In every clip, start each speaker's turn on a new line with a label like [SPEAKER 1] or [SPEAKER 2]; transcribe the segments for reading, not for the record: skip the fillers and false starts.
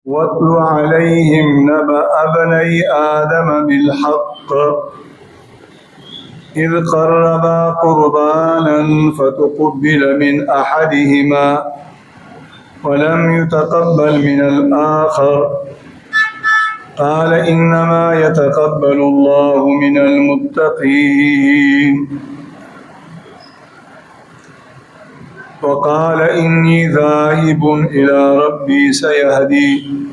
[SPEAKER 1] واتل عليهم نبأ ابني آدم بالحق إذ قربا قربانا فتقبل من أحدهما ولم يتقبل من الآخر قال إنما يتقبل الله من المتقين. وقال إني ذاهب إلى ربي سيهدين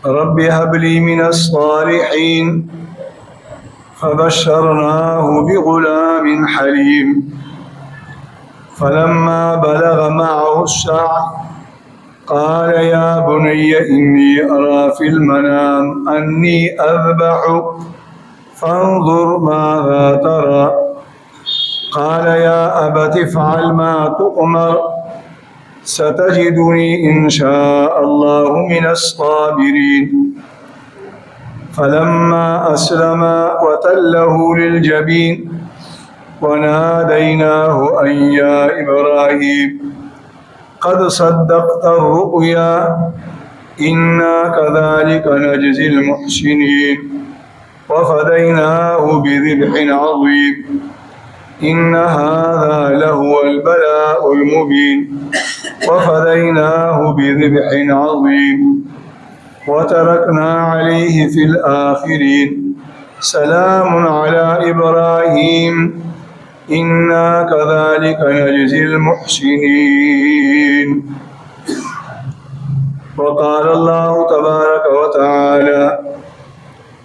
[SPEAKER 1] رب هب لي من الصالحين فبشرناه بغلام حليم فلما بلغ معه السعي قال يا بني إني أرى في المنام أني أذبحك فانظر ماذا ترى قال يا أبت افعل ما تؤمر ستجدني إن شاء الله من الصابرين. فلما أسلما وتله للجبين وناديناه أن يا إبراهيم قد صدقت الرؤيا إنا كذلك نجزي المحسنين وفديناه بذبح عظيم إن هذا لهو البلاء المبين وفديناه بذبح عظيم وتركنا عليه في الآخرين سلام على إبراهيم إنا كذلك نجزي المحسنين. وقال الله تبارك وتعالى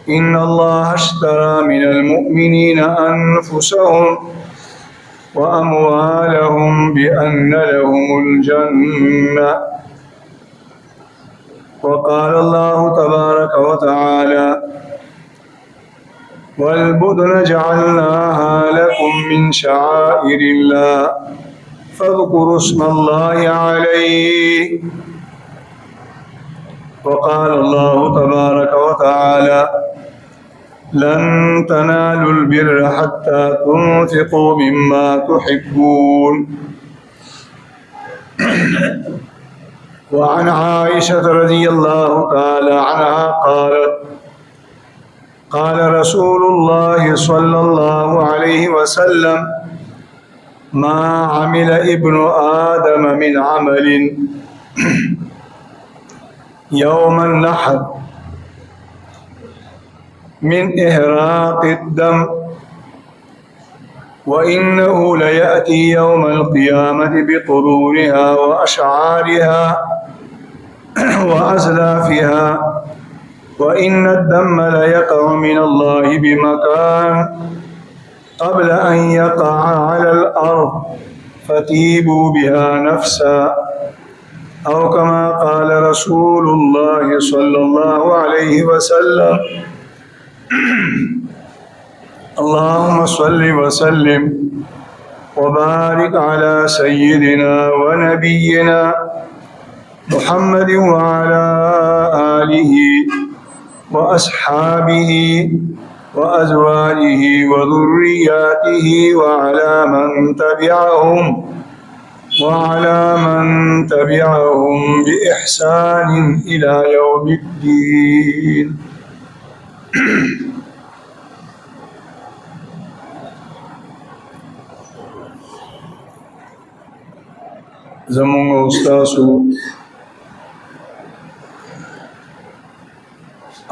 [SPEAKER 1] إن الله اشترى من المؤمنين أنفسهم وأموالهم بأن لهم الجنة. وقال الله تبارك وتعالى والبدن جعلناها لكم من شعائر الله فاذكروا اسم الله عليه. وقال الله تبارك وتعالى لن تنالوا البر حتى تنفقوا مما تحبون. وعن عائشة رضي الله تعالى عنها قالت قال رسول الله صلى الله عليه وسلم ما عمل ابن آدم من عمل يوم النحر من إهراق الدم وإنه ليأتي يوم القيامة بطرورها وأشعارها وأزلافها وإن الدم ليقع من الله بمكان قبل أن يقع على الأرض فتيبوا بها نفسا أو كما قال رسول الله صلى الله عليه وسلم اللهم صل وسلم وبارك على سيدنا ونبينا محمد وعلى آله وأصحابه وأزواجه وذرياته وعلى من تبعهم بإحسان إلى يوم الدين. زمون استاسو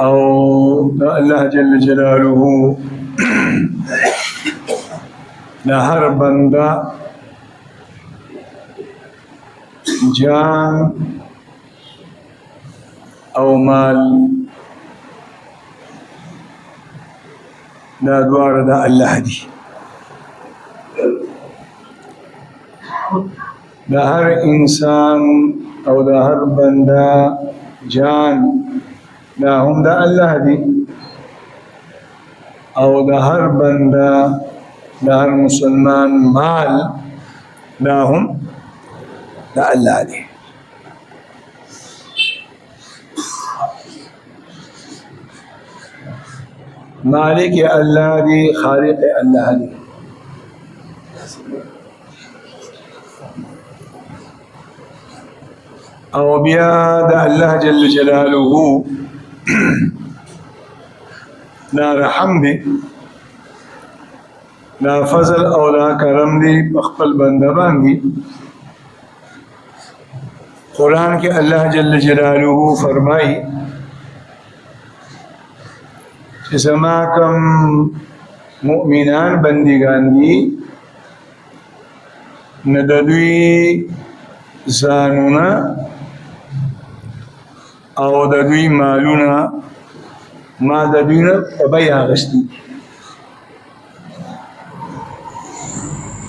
[SPEAKER 1] او الله جل جلاله هر بندا جان او مال دا دوار دا الله دي دا هر انسان او دا هر بندا جان دا هم دا الله دي او دا هر بندا دا هر مسلمان مال دا هم دا الله دي. مالک اللہ دی خالق اللہ دی. او بیا د الله جل جلاله دا رحم دی، دا فضل او دا کرم دی خپل بنده باندې. قرآن کې الله جل جلاله فرمایي چې زما کوم مؤمنان بندگان دي نه د دوی ځانونه او د دوی مالونه ما د دوی نه په بیه اخیستي،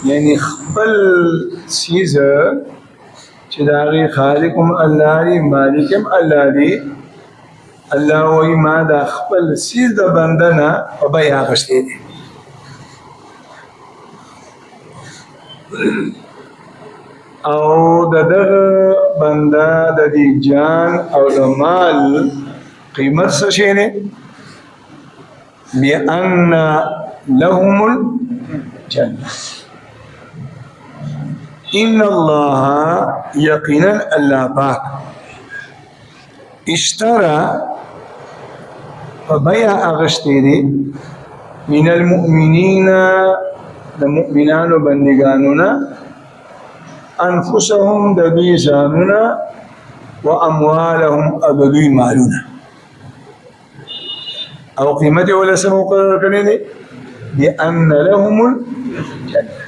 [SPEAKER 1] یعنی خپل څیز چې د هغې خالق هم الله دی مالک هم الله دی، الله وایي ما دا خپل څیز د بنده نه په بیه اخیستی دی. او د دغه بنده د دې جان او د مال قیمت څه شی دی؟ بأن لهم الجنة. ان الله یقینا الله پاک اشترى فبيع اغشتي من المؤمنين المؤمنان بندگاننا انفسهم دبي زاننا واموالهم ابدي مالنا او قيمته ولا سمو قرر كنيني بأن لهم الجنة.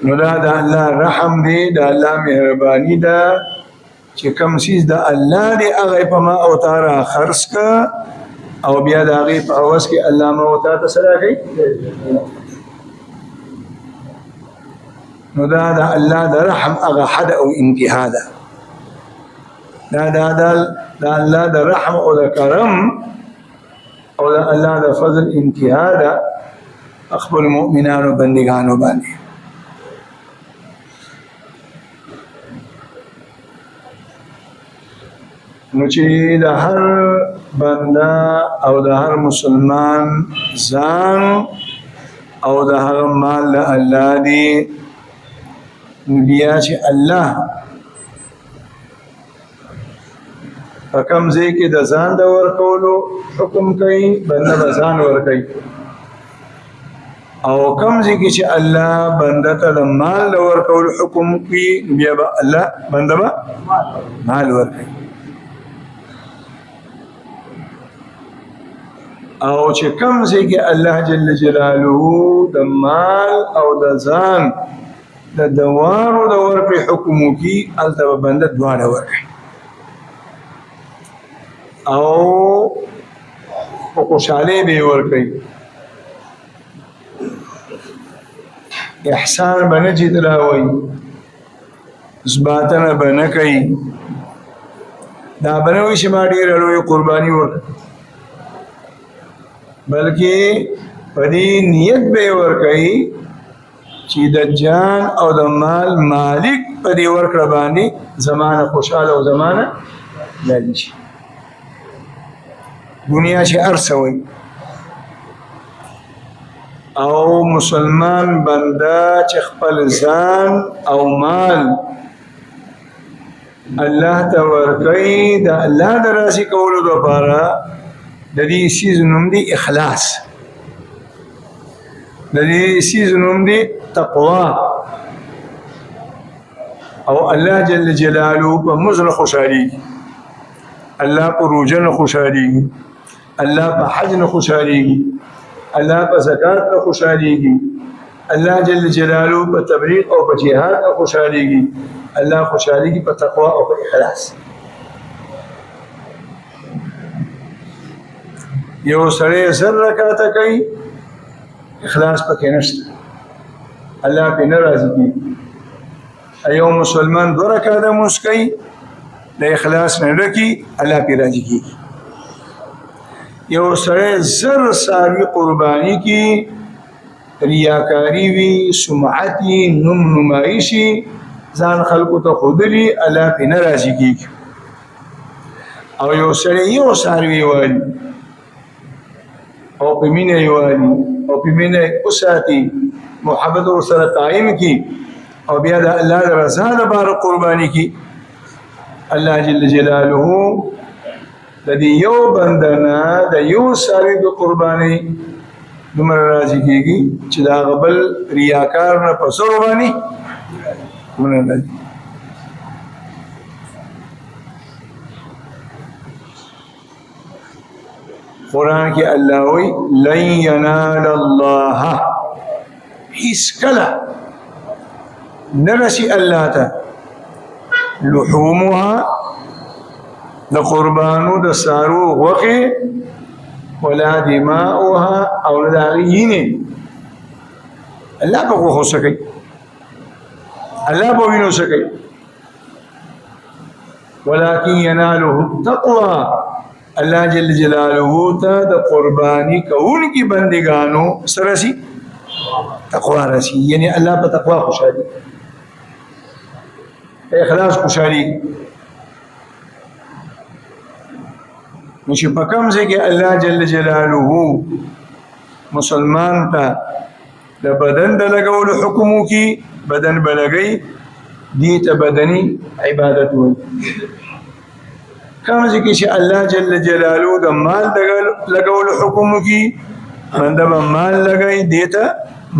[SPEAKER 1] نو دا د الله رحم دی، د الله مهرباني ده چې کوم څیز د الله دی هغه په ما او تا را خرڅ که او بیا د هغې په عوض کې الله ما او تا ته څه راکوي. نو دا د الله د رحم هغه حد او انتها ده. دا د الله د رحم او د کرم او د الله د فضل انتها ده خپل مؤمنانو بندگانو باندې. نو چې د هر بنده او د هر مسلمان ځان او د هغه مال د الله دی، بیا چې الله په کوم ځای کې د ځان د ورکولو حکم کوي بنده به ځان ورکوي، او کوم ځای کې چې الله بنده ته د مال د ورکولو حکم کوي بیا به الله بنده به مال ورکوي. او چې کوم ځای کې الله جل جلاله د مال او د ځان د دوارو د ورکړې حکم وکړي هلته به بنده دواړه ورکړي او په خوشحالۍ به یې ورکړي. احسان به نه جدراوي، اثباتنه به نه کوي، دا به نه وایي چې ما ډېره لویه قرباني ورکړه، بلکې په دې نیت به یې ورکوي چې د جان او د مال مالک په دې ورکړه باندې زمانه خوشحاله او زمانه لري شي. دنیا چې هر څه وایي او مسلمان بنده چې خپل ځان او مال الله ته ورکوي د الله د راضي کولو لپاره، د دې سیز نوم دی اخلاص، د دې سیز نوم دی تقوا. او الله جل جلاله په مزره خوشحالېږي، الله په روژه نه خوشحالېږي، الله په حج نه خوشحالېږي، الله په زکات نه خوشحالېږي، الله جل جلاله په تبلیغ او په جهاد نه خوشحالېږي، الله خوشحالېږي په تقوا او په اخلاص. یو سړی 1000 رکعاته کوي اخلاص پکې نشته، الله پې نه راضي کېږي. یو مسلمان 2 رکعاته لمونځ کوي د اخلاص نه ډکي، الله پې راضي کېږي. یو سړی 1000 څاروي قرباني کړي، ریاکاري وي، سمعت وي، نوم نمایي شي، ځان خلکو ته ښودلي، الله پې نه راضي کېږي. او یو سړی یو څاروي والي او په مینه یې والي او په مینه یې وساتي محبت ورسره قائم کی او بیا د الله د رضا لپاره قرباني کی. الله جل جلاله د دې یو بندنا د یو سړي د قرباني دومره راضي کېږي چې د هغه بل ریاکار نه په سر باندې ونه راځي. قرآن کې الله وی لن ینال الله هیڅ کله نرسي الله ته لحومها د قربانو د سارو غوښې ولا دماؤها او د هغې وینې. الله به غوښو څه کوي؟ الله به وینو څه کوي؟ ولكن يناله التقوى. الله جل جلاله ته د قرباني کوونکي بندګانو سره رسي تقوا رسي، یعنی الله په تقوا خوشالي، اخلاص خوشالي. نو چې په کوم ځای کې الله جل جلاله مسلمان ته د بدن د لګولو حکم وکړي، بدن به لګوي، دې ته بدني عبادت وایي. کوم ځای کې چې الله جل جلاله د مال لګولو حکم وکړي، بنده به مال لګوي، دې ته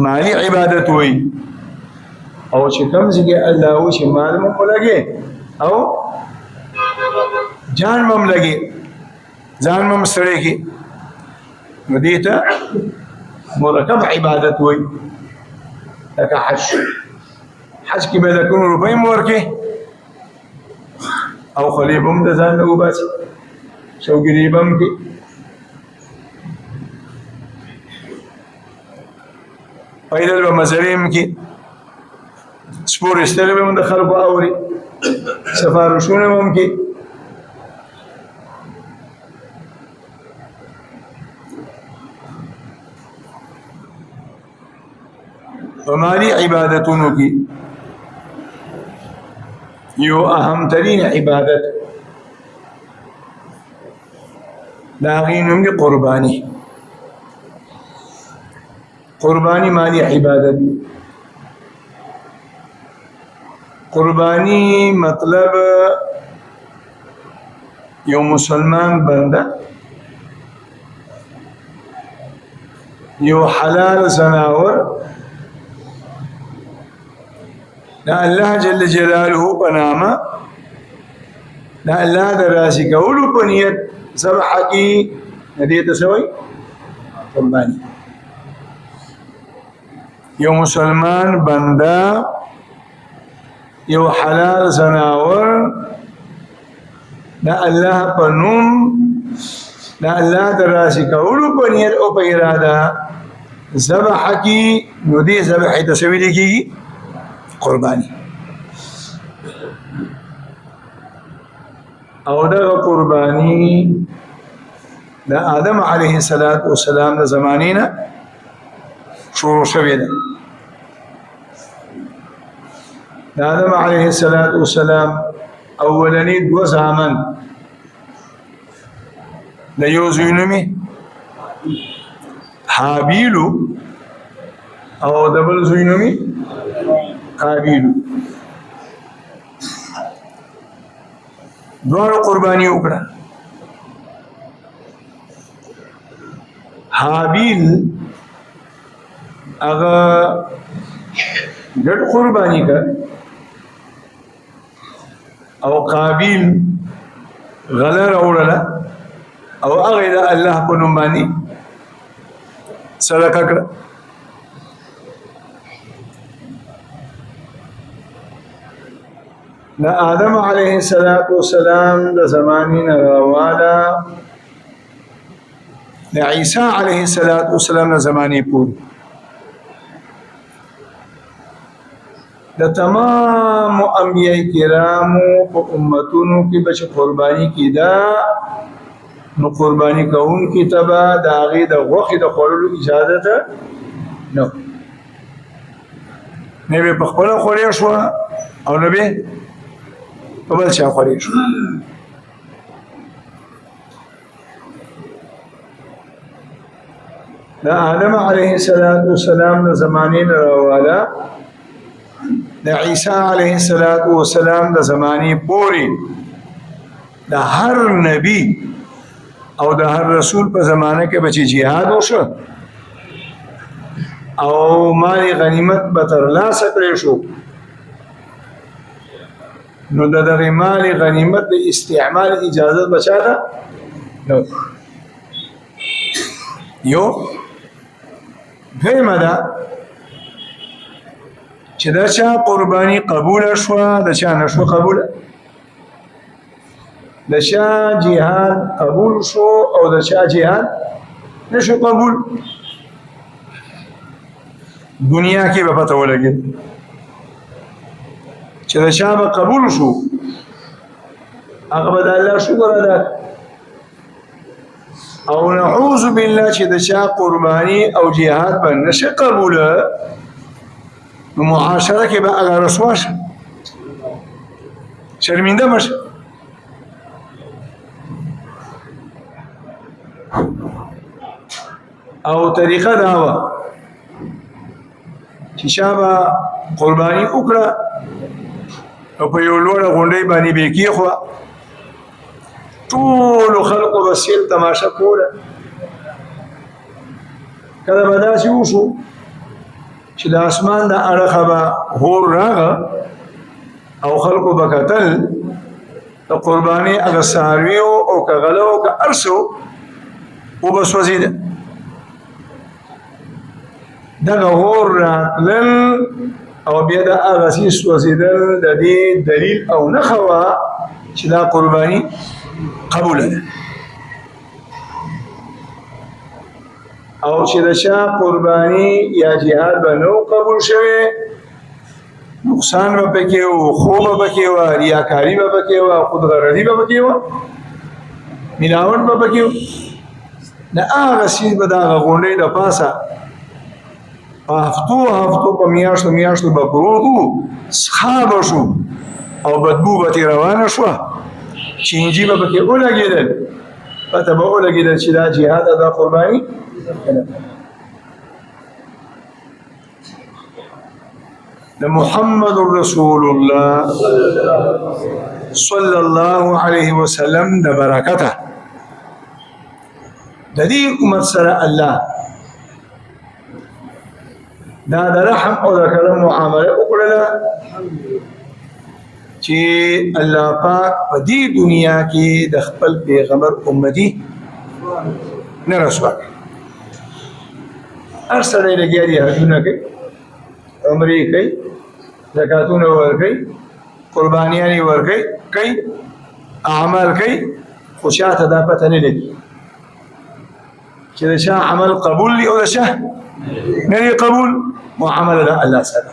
[SPEAKER 1] مالي عبادت وایي. او چې کوم ځای کې الله وایي چې مال مو لګي او جان مم لګي، ځان مم سره کې، نو دې ته مرکب عبادت وایي. لکه حج، حج کې به د کوم روپۍ مو ورکړي او خلیب هم د ځان نه وباسي، شوګیري به هم کې. پیدل به مزرې هم کې، سپور ایستلی به هم د خلکو اوري، سفارشونه به هم کې. په مالي عبادتونو کې یو اهم ترین عبادت د هغې نوم دی قرباني. قرباني مالي عبادت. قرباني مطلب یو مسلمان بنده یو حلال زناور دا الله جل جلاله په نامه دا الله د راضي کولو په نیت ذبح کړي، دې ته څه وایي؟ قرباني. یو مسلمان بنده یو حلال زناور دا الله په نوم دا الله د راضي کولو په نیت او په اراده ذبح کړي، نو دې ذبح ته څه ویل کېږي؟ قرباني. او دغه قرباني د آدم علیه السلام د زمانې نه شروع شوې ده. د آدم علیه السلام اولنی دوه زامن د یو زوی نوم یې حابیل او د بل زوی نوم یې قابیل. دواړو قرباني وکړه. حابیل هغه ګډ قرباني کړ او قابیل غله راوړله او هغه د الله په نوم باندې صدقه کړه. د آدم علیه السلام د زمانې نه راواله د عیسی علیه السلام د زمانې پورې د تمام انبیاء کرامو په امتونو کې به چې قرباني کېده، نو قرباني کوونکي ته به د هغې د غوښې د خوړلو اجازه ته نه، نه به په خپله خورې شوه او نه به په بل چا خورې شوه. د آدم علیه السلام د زمانې نه راواله د عیسی علیه السلام د زمانې پورې د هر نبی او د هر رسول په زمانه کې به چې جهاد وشو او مال غنیمت به ترلاسه کړی شو نو د دغه مال غنیمت د استعمال اجازه بچا ده نو یو دویمه ده چې د چا قرباني قبول شوه د چا نشوه قبوله د چا جهاد قبول شو او د چا جهاد نشو قبول دنیا کې به پته ولګي چې د چا به قبول شو هغه به د الله شکر ادا او نعوذ بالله چې د چا قرباني او جهاد به نشي قبوله نو معاشره کې به هغه رسوا شي شرمنده بشي او طریقه دا وه چې چا به قرباني وکړه او په یو لوړه غونډۍ باندې به یې کېښوه ټولو خلقو به سیل تماشه کوله کله به داسې وشو چې د اسمان د اړخه به هور راغه او خلقو به کتل د قرباني هغه څارویو او که غله او که هر څه وبه سوځېده دغه هور راتلل او بیا د هغه څه سوځېدل د دې دلیل او نښه وه چې دا قرباني قبوله ده او چې د چا قرباني یا جهاد به نو قبول شوی نقصان به پکې و خوب به پکې و ریاکاري به پکې و خودغرضي به پکې و ملاوټ به پکې و د هغه څیز به د هغه غونډۍ د پاسه په هفتو په میاشتو به پروت و څښا به شو او بدبو به ترې روانه شوه چینجي به پکې ولګېدل پته به ولګېدل چې دا جهاد دا قرباني د محمد رسول الله صلی الله علیه وسلم د برکته د دې امت سره الله دا د رحم او د کرم معامله وکړله چې الله پاک په دې دنیا کې د خپل پیغمبر امتی نه رسوا هر سړی لګیا دی حجونه کوي عمرې کوي زکاتونه ورکوي قربانیانې ورکوي اعمال کوي خو شاته دا پته نه لګي چې د چا عمل قبول دی او د چا نه دی قبول معامله د الله سره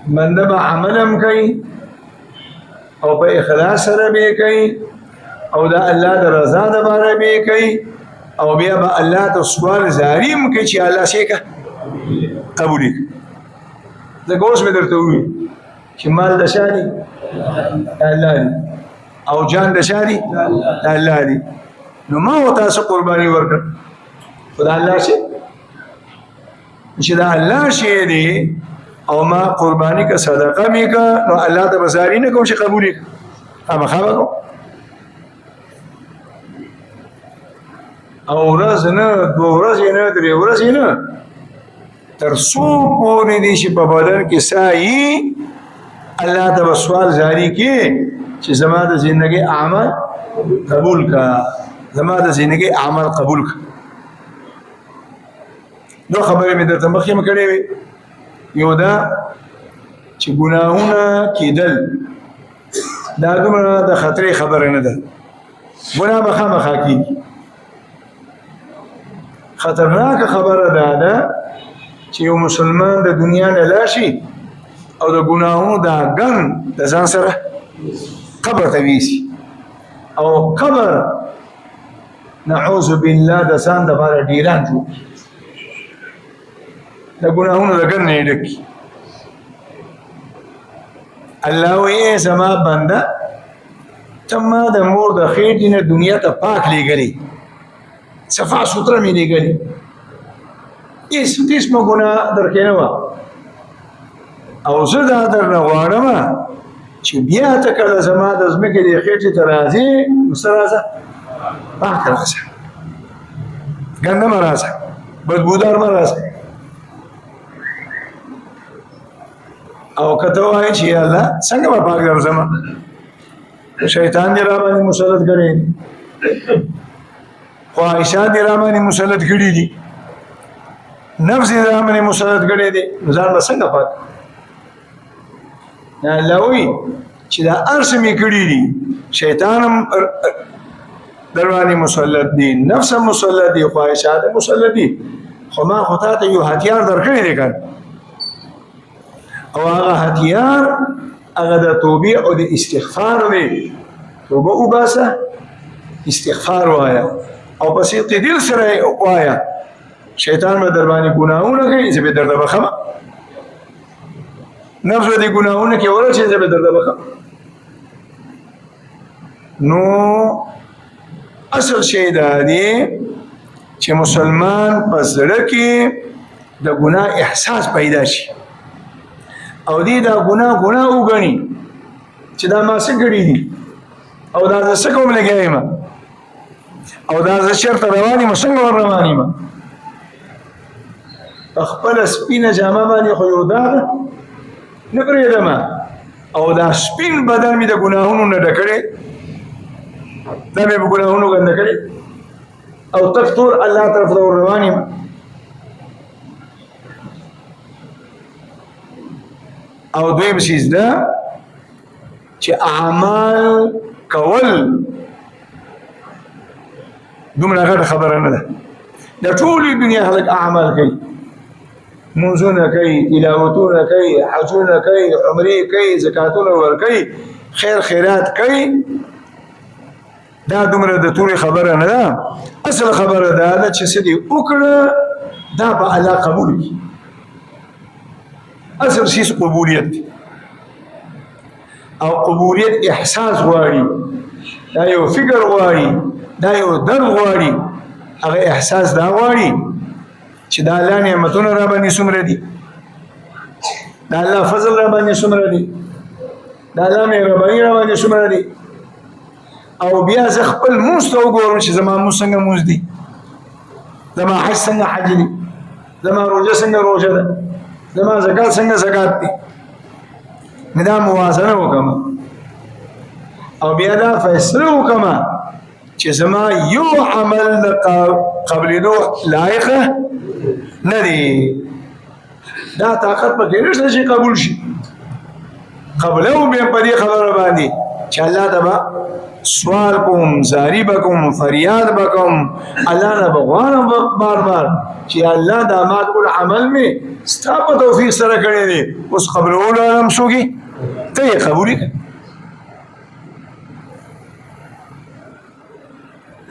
[SPEAKER 1] بنده به عمل هم کوي او په اخلاص سره به کوي او د الله د رضا دپاره به کوي او بیا به الله ته سوال زاري هم کوي چې الله شي که قبول کړي ځکه اوس مې درته وویل چې مال د چا دی د الله دی او جان د چا دی د الله دی نو ما و تاسو قرباني ورکړه خو د الله شي چې د الله شی دی او ما قربانی کا صدقه می کا نو الله ته بزاری نه کوم چې قبول کړي اما خبرو او ورځ نه دو ورځې نه درې ورځې نه تر څو پورې دي چې په بدن کې سایي الله ته سوال جاری کړي چې زما د ژوندۍ اعمال قبول کا زما د ژوندۍ اعمال قبول کا نو خبرې مې درته مخکې کړې وي یو دا چې ګناهونه کېدل دا دومره د خطرې خبره نه ده ګناه به خامخا کېږي خطرناکه خبره دا ده چې یو مسلمان د دنیا نه لاړ شي او د ګناهونو دا ګن د ځان سره قبر ته ویسي او قبر نعوذ بالله د ځان دپاره ډیران جوړ د ګناهونو د ګن نه یې ډک الله وایي زما بنده ته ما د مور د خېټې نه دنیا ته پاک لېږلی صفا سوتره مې لګلې هیڅ قسمه ګناه درکې نه وه او زه دا درنه غواړم چې بیا ته کله زما د ځمکې د خېټې ته راځې نو څه راځه پاک راځه ګنده مه راځه بدبودار مه راځه او که ته وایې چې یا الله څنګه به پاک درځم شیطان دې را باندې مسلط کړی دي خواهشات دې را باندې مسلط کړي دي نفس دې را باندې مسلط کړی دی نو ځان به څنګه پاک الله وایي چې دا هر څه مې کړي دي شیطان هم در باندې مسلط دي نفس هم مسلط دي خواهشات هم مسلط دي خو ما خو تا ته یو هتیار درکړی دی که او هغه هتیار هغه د توبې او د استغفار دی توبه وباسه استغفار وایا او په صدق دل سره وایا شیطان به در باندې ګناهونه کوي زه به درته بخم نفس به دې ګناهونه کوي ورته زه به درته بخم نو اصل شی دا دی چې مسلمان په زړه کې د ګناه احساس پیدا شي او دې دا ګناه وګڼي چې دا ما څه کړي دي او دا زه څه کوم لګیا یم او دا زه چېرته روان یم څنګه ور روان یم خپله سپینه جامه باندې خو یو داغ نه پرېږدم او دا سپین بدن مې د ګناهونو نه ډکړی دا مې په ګناهونو ګنده کړی او تک ټول الله طرف ته ور روان یم او دویم چیز ده چې اعمال کول دومره غټه خبره نه ده د ټولې دنیا خلک اعمال کوي منځونه کوي تلاوتونه کوي حجونه کوي عمرې کوي زکاتونه ورکوي خیر خیرات کوي دا دومره د ټولې خبره نه ده اصل خبره دا ده چې څه دې وکړه دا به الله قبول کړي اصل شیء قبولیت او قبولیت احساس غواړي دا یو فکر غواړي دا یو درد غواړي هغه احساس دا غواړي چې دا الله نعمتونه را باندې څومره دي دا الله فضل را باندې څومره دي دا الله مهرباني را باندې څومره دي او بیا زه خپل مونځ ته وګورم چې زما مونځ څنګه مونځ دي زما حج څنګه حج دي زما روژه څنګه روژه ده زما زکات څنګه زکات دي دا موازنه وکم او بیا دا فیصله وکم چې زما یو عمل د قبلېدو لایق نه دی دا طاقت پکې نشته چې قبول شي قبله بیا په دې خبره باندې چې الله ته به سوال کوم زاری بکم فریاد بکم الله نه بغوانم بار بار چې الله دا ما ټول عمل می ستا په توفیق سره کړی دی اوس قبلولو هم څوکي ته یې قبول کړه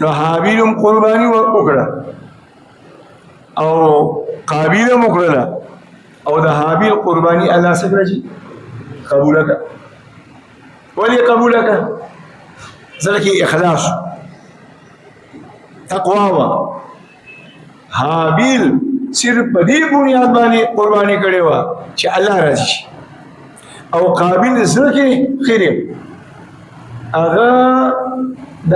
[SPEAKER 1] نو حابیل هم قرباني وکړه او قابیل هم وکړله او د حابیل قرباني الله څه کړه چې قبول کړه ولې قبول کړه زړه کې اخلاص تقوا وا حابیل صرف په دې بنیاد باندې قرباني کړې و چې الله راضي شي او قابیل زړه کې خیره هغه د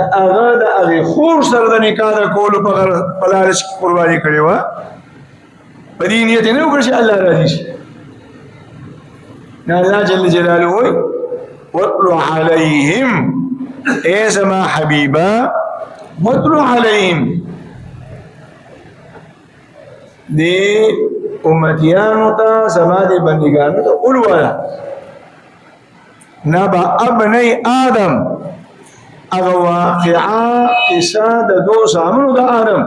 [SPEAKER 1] خور سره د نکاح د کولو په لارش قرباني کړې و په دې نیت نه وکړي چې الله راضي شي نه الله جل جلاله وایي واتل عليهم اے زما حبیبا واتل عليهم دی امتیانو تا زما دی بندگانو تا اولوالا نبا ابنی آدم اغا واقعا قصہ دا دو سامنو دا آدم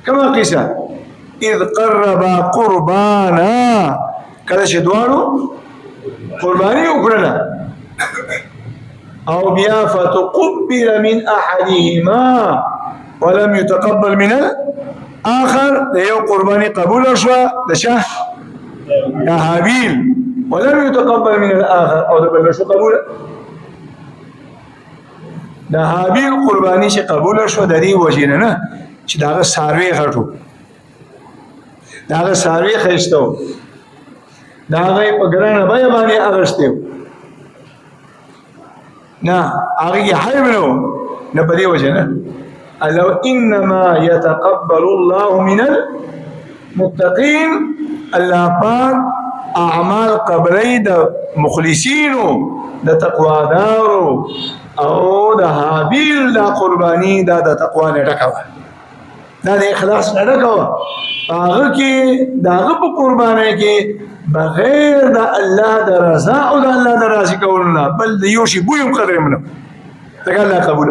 [SPEAKER 1] کما قصہ اذ قربا قربانا کله چې دوانو قربانی وکړه او بیا فتقبل من احدهما ولم يتقبل من الاخر یو قربانی قبول شو د شه حابیل ولم يتقبل من الاخر او د بل شو قبول د حابیل قرباني چې قبول شو د دې وجې نه چې د هغه څاروي غټو د هغه څاروي ښایسته و د هغه یې په ګرانه بیه باندې اخیستی و نه هغه یې حیب نه و نه په دې وجې نه لو انما يتقبل الله من المتقين الله پاک اعمال قبلی د مخلصینو د تقوادارو او د حابیل د قربانی دا د تقوا نه ډکه دا د اخلاص نه ډکه هغه کې د هغه په قربانی کې بغیر د الله د رضا او د الله د راضي کولو نه بل د یو شي بوی هم قدر منه څنګه الله قبول